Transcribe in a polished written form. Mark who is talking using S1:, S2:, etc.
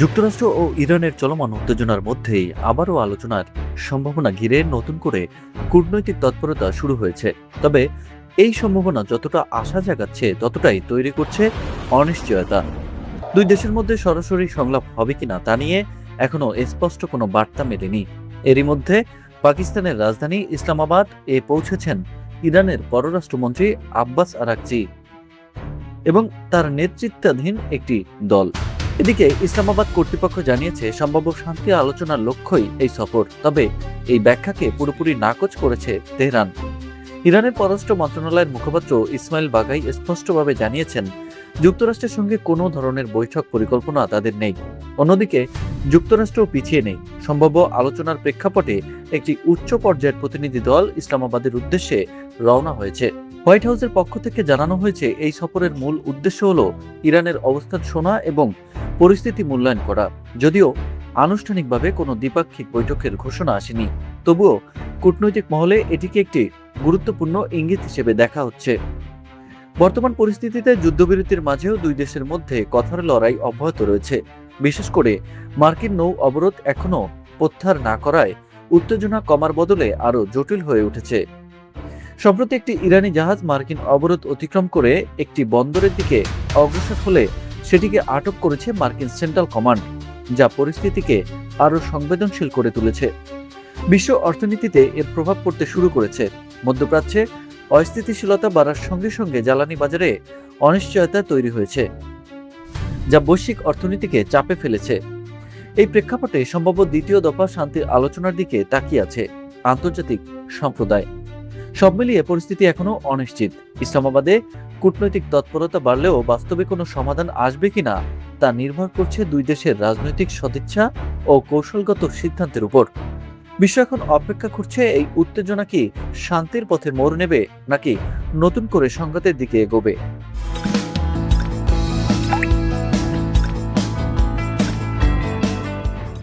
S1: যুক্তরাষ্ট্র ও ইরানের চলমান উত্তেজনার মধ্যেই আবারও আলোচনার সম্ভাবনা ঘিরে নতুন করে কূটনৈতিক তৎপরতা শুরু হয়েছে। তবে এই সম্ভাবনা যতটা আশা জাগাচ্ছে ততটাই তৈরি করছে অনিশ্চয়তা। দুই দেশের মধ্যে সরাসরি সংলাপ হবে কিনা তা নিয়ে এখনো স্পষ্ট কোনো বার্তা মেলেনি। এরই মধ্যে পাকিস্তানের রাজধানী ইসলামাবাদ পৌঁছেছেন ইরানের পররাষ্ট্রমন্ত্রী আব্বাস আরাকচি এবং তার নেতৃত্বাধীন একটি দল। এদিকে ইসলামাবাদ কর্তৃপক্ষ জানিয়েছে সম্ভাব্য শান্তি আলোচনার লক্ষ্যই এই সফর। তবে এই ব্যাখ্যাকে পুরোপুরি নাকচ করেছে তেহরান। ইরানের পররাষ্ট্র মন্ত্রণালয়ের মুখপাত্র ইসমাইল বাগাই স্পষ্টভাবে জানিয়েছেন যুক্তরাষ্ট্রের সঙ্গে কোনো ধরনের বৈঠক পরিকল্পনা তাদের নেই। অন্যদিকে যুক্তরাষ্ট্র পিছিয়ে নেই। সম্ভাব্য আলোচনার প্রেক্ষাপটে একটি উচ্চ পর্যায়ের প্রতিনিধি দল ইসলামাবাদের উদ্দেশ্যে রওনা হয়েছে। হোয়াইট হাউসের পক্ষ থেকে জানানো হয়েছে এই সফরের মূল উদ্দেশ্য হল ইরানের অবস্থান শোনা এবং পরিস্থিতি মূল্যায়ন করা। যদিও আনুষ্ঠানিকভাবে কোনো দ্বিপাক্ষিক বৈঠকের ঘোষণা আসেনি, তবুও কূটনৈতিক মহলে এটিকে একটি গুরুত্বপূর্ণ ইঙ্গিত হিসেবে দেখা হচ্ছে। বর্তমান পরিস্থিতিতে যুদ্ধবিরতির মাঝেও দুই দেশের মধ্যে কথার লড়াই অব্যাহত রয়েছে। বিশেষ করে মার্কিন নৌ অবরোধ এখনো প্রত্যাহার না করায় উত্তেজনা কমার বদলে আরও জটিল হয়ে উঠেছে। সম্প্রতি একটি ইরানি জাহাজ মার্কিন অবরোধ অতিক্রম করে একটি বন্দরের দিকে অগ্রসর হলে সেটিকে আটক করেছে মার্কিন সেন্ট্রাল কমান্ড, যা পরিস্থিতিকে আরও সংবেদনশীল করে তুলেছে। বিশ্ব অর্থনীতিতে এর প্রভাব পড়তে শুরু করেছে। মধ্যপ্রাচ্যে অস্থিতিশীলতা বাড়ার সঙ্গে সঙ্গে জ্বালানি বাজারে অনিশ্চয়তা তৈরি হয়েছে, যা বৈশ্বিক অর্থনীতিকে চাপে ফেলেছে। এই প্রেক্ষাপটে সম্ভাব্য দ্বিতীয় দফা শান্তির আলোচনার দিকে তাকিয়ে আছে আন্তর্জাতিক সম্প্রদায়। সব মিলিয়ে পরিস্থিতি এখনো অনিশ্চিত। ইসলামাবাদে কূটনৈতিক তৎপরতা বাড়লেও বাস্তবে কোনো সমাধান আসবে কিনা তা নির্ভর করছে দুই দেশের রাজনৈতিক সদিচ্ছা ও কৌশলগত সিদ্ধান্তের উপর। বিশ্ব এখন অপেক্ষা করছে এই উত্তেজনা কি শান্তির পথে মোড় নেবে নাকি নতুন করে সংঘাতের দিকে এগোবে।